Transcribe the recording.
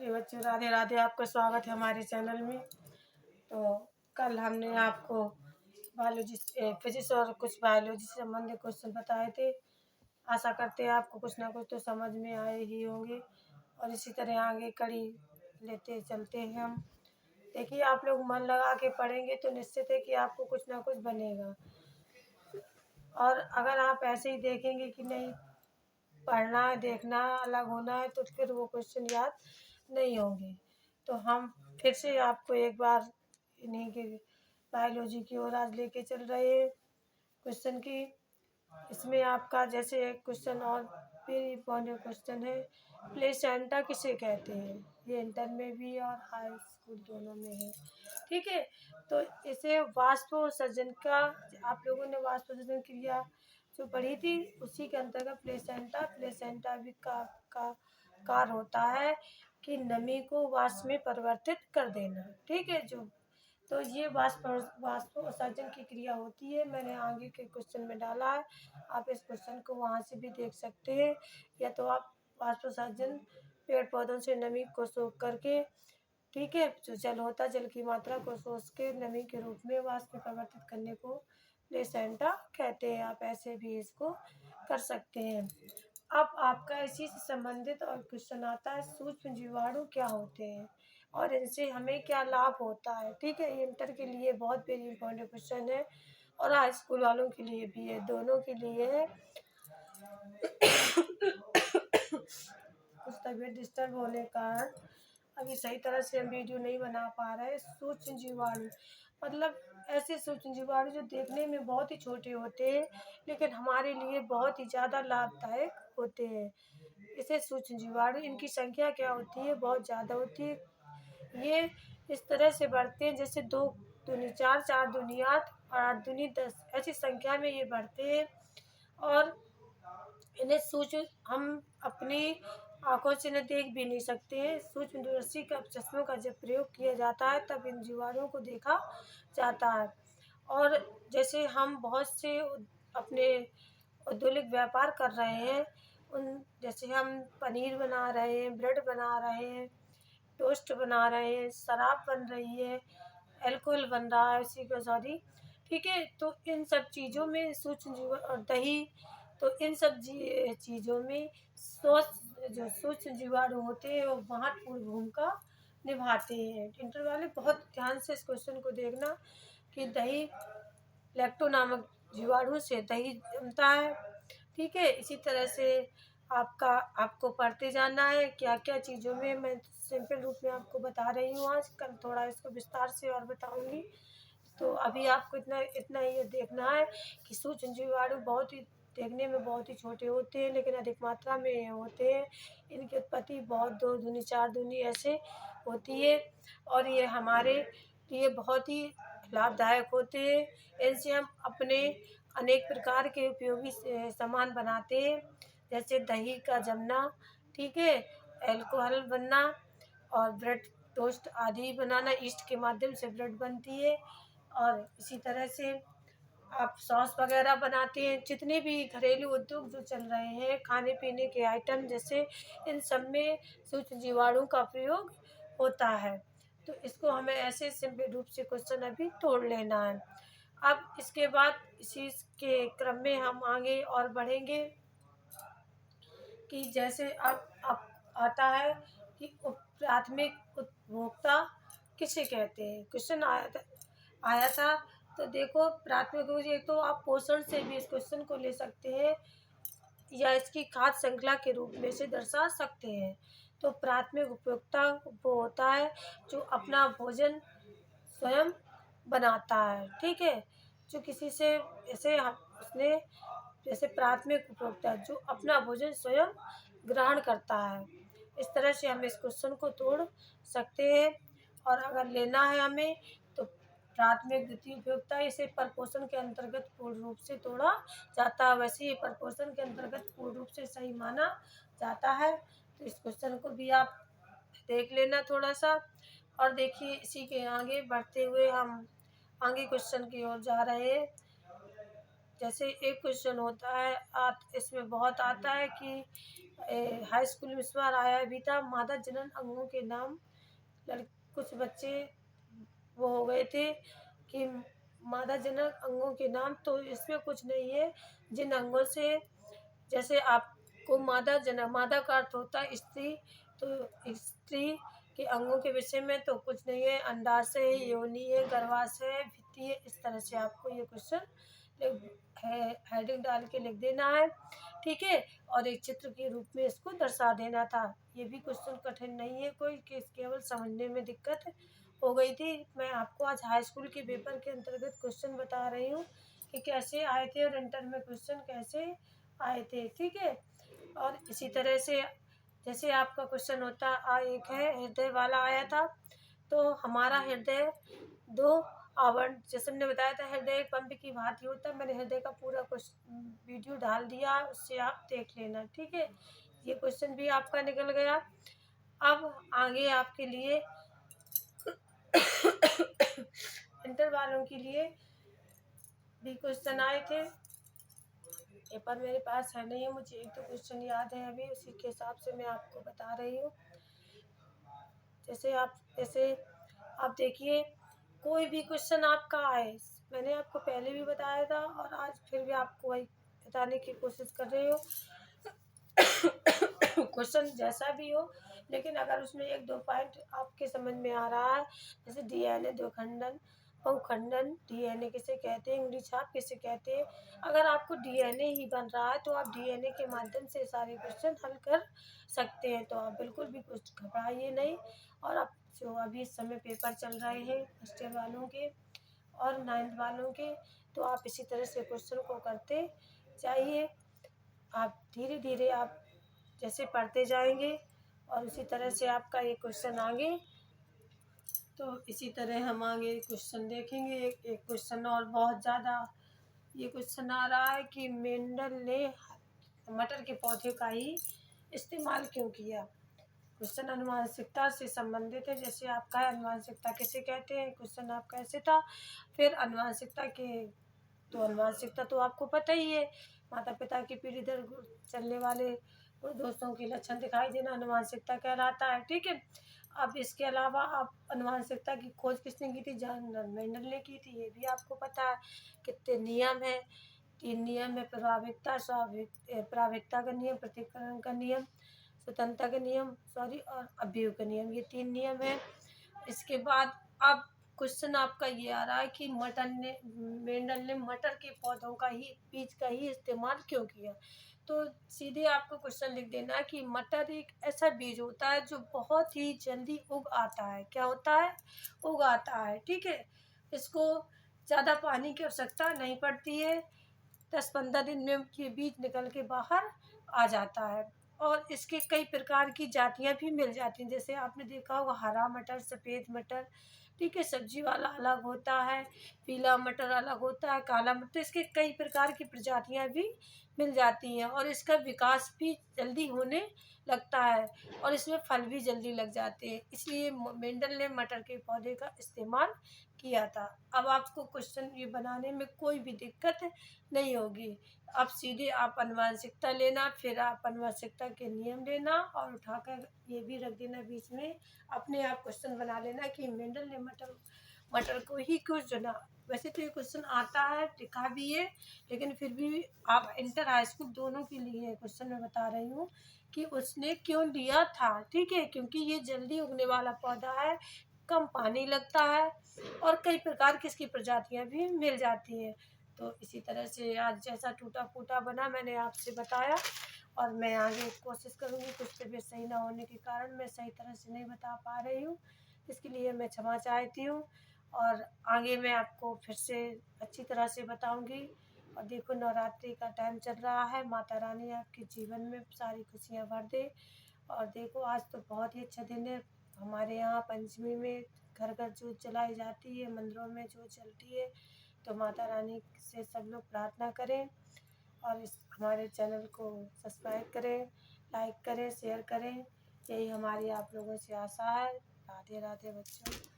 छोटे बच्चों राधे राधे। आपका स्वागत है हमारे चैनल में। तो कल हमने आपको बायोलॉजी फिजिक्स और कुछ बायोलॉजी से संबंधित क्वेश्चन बताए थे। आशा करते हैं आपको कुछ ना कुछ तो समझ में आए ही होंगे और इसी तरह आगे कड़ी लेते चलते हैं हम। देखिए, आप लोग मन लगा के पढ़ेंगे तो निश्चित है कि आपको कुछ ना कुछ बनेगा। और अगर आप ऐसे ही देखेंगे कि नहीं पढ़ना है, देखना अलग होना है, तो फिर वो क्वेश्चन याद नहीं होंगे। तो हम फिर से आपको एक बार इन्हीं के बायोलॉजी की ओर आज लेके चल रहे हैं क्वेश्चन की। इसमें आपका जैसे एक क्वेश्चन और वेरी इंपॉर्टेंट क्वेश्चन है, प्लेसेंटा किसे कहते हैं। ये इंटर में भी और हाई स्कूल दोनों में है। ठीक है, तो इसे वाष्पोत्सर्जन का, आप लोगों ने वाष्पोत्सर्जन क्रिया जो पढ़ी थी उसी के अंतर्गत प्लेसेंटा भी का कार्य होता है कि नमी को वाष्प में परिवर्तित कर देना। ठीक है, जो तो ये वाष्पोत्सर्जन की क्रिया होती है। मैंने आगे के क्वेश्चन में डाला है, आप इस क्वेश्चन को वहाँ से भी देख सकते हैं। या तो आप वाष्पोत्सर्जन पेड़ पौधों से नमी को सोख करके, ठीक है, जो जल होता है जल की मात्रा को सोख के नमी के रूप में वाष्प में परिवर्तित करने को प्लेसेंटा कहते हैं। आप ऐसे भी इसको कर सकते हैं। अब आपका इसी से संबंधित और क्वेश्चन आता है, सूक्ष्म जीवाणु क्या होते हैं और इनसे हमें क्या लाभ होता है। ठीक है, ये इंटर के लिए बहुत वेरी इंपॉर्टेंट क्वेश्चन है और हाई स्कूल वालों के लिए भी है, दोनों के लिए है। कुछ तबीयत डिस्टर्ब होने के कारण अभी सही तरह से हम वीडियो नहीं बना पा रहे। सूक्ष्म जीवाणु मतलब ऐसे सूक्ष्म जीवाणु जो देखने में बहुत ही छोटे होते हैं लेकिन हमारे लिए बहुत ही ज़्यादा लाभदायक होते हैं। इसे सूक्ष्म जीवाणु, इनकी संख्या क्या होती है, बहुत ज़्यादा होती है। ये इस तरह से बढ़ते हैं जैसे 2 दूनी 4, 4 दूनी 8 और 8 दूनी 10, ऐसी संख्या में ये बढ़ते हैं। और इन्हें सूक्ष्म हम अपनी आंखों से न देख भी नहीं सकते हैं। सूक्ष्मदर्शी का चश्मों का जब प्रयोग किया जाता है तब इन जीवाणुओं को देखा जाता है। और जैसे हम बहुत से अपने औद्योगिक व्यापार कर रहे हैं, उन जैसे हम पनीर बना रहे हैं, ब्रेड बना रहे हैं, टोस्ट बना रहे हैं, शराब बन रही है, अल्कोहल बन रहा है उसी का, सॉरी, ठीक है। तो इन सब चीज़ों में सूक्ष्म जीव और दही, तो इन सब चीज़ों में जो सूक्ष्म जीवाणु होते हैं वो महत्वपूर्ण भूमिका निभाते हैं। इंटर वाले बहुत ध्यान से इस क्वेश्चन को देखना कि दही लैक्टो नामक जीवाणु से दही जमता है। ठीक है, इसी तरह से आपको पढ़ते जाना है क्या क्या चीज़ों में। मैं सिंपल रूप में आपको बता रही हूँ, आज कल थोड़ा इसको विस्तार से और बताऊंगी। तो अभी आपको इतना ही देखना है कि सूक्ष्म जीवाणु बहुत ही देखने में बहुत ही छोटे होते हैं लेकिन अधिक मात्रा में होते हैं। इनकी उत्पत्ति बहुत 2 दूनी 4 दूनी ऐसे होती है और ये हमारे लिए बहुत ही लाभदायक होते हैं। इनसे हम अपने अनेक प्रकार के उपयोगी सामान बनाते हैं, जैसे दही का जमना, ठीक है, अल्कोहल बनना और ब्रेड टोस्ट आदि बनाना। ईस्ट के माध्यम से ब्रेड बनती है। और इसी तरह से आप सॉस वगैरह बनाते हैं। जितने भी घरेलू उद्योग जो चल रहे हैं, खाने पीने के आइटम जैसे, इन सब में सूक्ष्म जीवाणु का प्रयोग होता है। तो इसको हमें ऐसे सिंपल रूप से क्वेश्चन अभी तोड़ लेना है। अब इसके बाद इसी के क्रम में हम आगे और बढ़ेंगे कि जैसे अब आता है कि प्राथमिक उपभोक्ता किसे कहते हैं। क्वेश्चन आया था। तो देखो, प्राथमिक रूप से तो आप पोषण से भी इस क्वेश्चन को ले सकते हैं या इसकी खाद्य श्रृंखला के रूप में से दर्शा सकते हैं। तो प्राथमिक उपभोक्ता वो होता है जो अपना भोजन स्वयं बनाता है। ठीक है, जो किसी से उसने जैसे प्राथमिक उपभोक्ता जो अपना भोजन स्वयं ग्रहण करता है। इस तरह से हम इस क्वेश्चन को तोड़ सकते हैं। और अगर लेना है हमें तो प्राथमिक द्वितीय उपभोक्ता, इसे परपोषण के अंतर्गत पूर्ण रूप से तोड़ा जाता है। वैसे ही परपोषण के अंतर्गत पूर्ण रूप से सही माना जाता है। तो इस क्वेश्चन को भी आप देख लेना थोड़ा सा। और देखिए, इसी के आगे बढ़ते हुए हम आगे क्वेश्चन की ओर जा रहे हैं। जैसे एक क्वेश्चन होता है इसमें बहुत आता है कि हाई स्कूल में इस बार आया भी था। मादा जनन अंगों के नाम कुछ बच्चे वो हो गए थे कि मादा जनक अंगों के नाम, तो इसमें कुछ नहीं है। जिन अंगों से, जैसे आपको मादा का अर्थ होता है स्त्री, तो स्त्री के अंगों के विषय में तो कुछ नहीं है। अंडाशय है, योनि है, गर्भाशय है, भित्ति है। इस तरह से आपको ये क्वेश्चन हेडिंग डाल के लिख देना है, ठीक है। और एक चित्र के रूप में इसको दर्शा देना था। ये भी क्वेश्चन कठिन नहीं है कोई, कि केवल समझने में दिक्कत हो गई थी। मैं आपको आज हाई स्कूल के पेपर के अंतर्गत क्वेश्चन बता रही हूँ कि कैसे आए थे और इंटर में क्वेश्चन कैसे आए थे, ठीक है। और इसी तरह से जैसे आपका क्वेश्चन होता एक है हृदय वाला आया था, तो हमारा हृदय दो आवरण, जैसे हमने बताया था हृदय एक पंप की भांति होता है। मैंने हृदय का पूरा वीडियो डाल दिया, उससे आप देख लेना, ठीक है। ये क्वेश्चन भी आपका निकल गया। अब आगे आपके लिए इंटर वालों के लिए भी क्वेश्चन आए थे। पेपर मेरे पास है नहीं है, मुझे एक तो क्वेश्चन याद है अभी, उसी के हिसाब से मैं आपको बता रही हूँ। जैसे आप देखिए, कोई भी क्वेश्चन आपका आए, मैंने आपको पहले भी बताया था और आज फिर भी आपको वही बताने की कोशिश कर रही हूँ। क्वेश्चन जैसा भी हो, लेकिन अगर उसमें एक दो पॉइंट आपके समझ में आ रहा है, जैसे डीएनए द्विखंडन, बहुखंडन, डीएनए किसे कहते हैं, उंगली छाप किसे कहते हैं, अगर आपको डीएनए ही बन रहा है तो आप डीएनए के माध्यम से सारे क्वेश्चन हल कर सकते हैं। तो आप बिल्कुल भी कुछ घबराइए नहीं। और अब जो अभी इस समय पेपर चल रहे हैं फर्स्ट ईयर वालों के और 9th वालों के, तो आप इसी तरह से क्वेश्चन को करते जाइए। आप धीरे धीरे आप जैसे पढ़ते जाएंगे और उसी तरह से आपका ये क्वेश्चन आगे, तो इसी तरह हम आगे क्वेश्चन देखेंगे। एक क्वेश्चन और बहुत ज़्यादा ये क्वेश्चन आ रहा है कि मेंडल ने मटर के पौधे का ही इस्तेमाल क्यों किया। क्वेश्चन अनुवांशिकता से संबंधित है। जैसे आपका अनुवांशिकता किसे कहते हैं, क्वेश्चन आपका ऐसे था। फिर अनुवांशिकता के, तो अनुवांशिकता तो आपको पता ही है, माता पिता की पीढ़ी दर चलने वाले दोस्तों के लक्षण दिखाई देना अनुवांशिकता कहलाता है, ठीक है। अब इसके अलावा आप अनुवांशिकता की खोज किसने की थी, जॉन मेंडल ने की थी, ये भी आपको पता है। कितने नियम है, 3 नियम है, प्राविकता का नियम, पृथक्करण का नियम, स्वतंत्रता का नियम और अवयव का नियम, ये 3 नियम है। इसके बाद अब क्वेश्चन आपका ये आ रहा है कि मेंडल ने मटर के पौधों का ही बीज का ही इस्तेमाल क्यों किया। तो सीधे आपको क्वेश्चन लिख देना कि मटर एक ऐसा बीज होता है जो बहुत ही जल्दी उग आता है। क्या होता है, उग आता है, ठीक है। इसको ज़्यादा पानी की आवश्यकता नहीं पड़ती है, 10-15 दिन में ये बीज निकल के बाहर आ जाता है। और इसके कई प्रकार की जातियां भी मिल जाती हैं, जैसे आपने देखा होगा हरा मटर, सफ़ेद मटर, ठीक है। सब्जी वाला अलग होता है, पीला मटर अलग होता है, काला मटर, तो इसके कई प्रकार की प्रजातियां भी मिल जाती हैं। और इसका विकास भी जल्दी होने लगता है और इसमें फल भी जल्दी लग जाते हैं, इसलिए मेंडल ने मटर के पौधे का इस्तेमाल किया था। अब आपको क्वेश्चन ये बनाने में कोई भी दिक्कत नहीं होगी। अब सीधे आप अनुवांशिकता लेना, फिर आप अनुवांशिकता के नियम लेना और उठाकर ये भी रख देना बीच में, अपने आप क्वेश्चन बना लेना कि मेंडल ने मटर को ही क्यों चुना। वैसे तो ये क्वेश्चन आता है, लिखा भी है, लेकिन फिर भी आप इंटर हाई स्कूल दोनों के लिए क्वेश्चन मैं बता रही हूँ कि उसने क्यों लिया था, ठीक है। क्योंकि ये जल्दी उगने वाला पौधा है, कम पानी लगता है और कई प्रकार की इसकी प्रजातियां भी मिल जाती हैं। तो इसी तरह से आज जैसा टूटा फूटा बना मैंने आपसे बताया, और मैं आगे कोशिश करूँगी, कुछ तबीयत सही ना होने के कारण मैं सही तरह से नहीं बता पा रही हूँ, इसके लिए मैं क्षमा चाहती हूँ। और आगे मैं आपको फिर से अच्छी तरह से बताऊँगी। और देखो नवरात्रि का टाइम चल रहा है, माता रानी आपके जीवन में सारी खुशियाँ भर दे। और देखो आज तो बहुत ही अच्छा दिन है, हमारे यहाँ पंचमी में घर घर जोत जलाई जाती है, मंदिरों में जोत जलती है। तो माता रानी से सब लोग प्रार्थना करें और इस हमारे चैनल को सब्सक्राइब करें, लाइक करें, शेयर करें, यही हमारी आप लोगों से आशा है। राधे राधे बच्चों।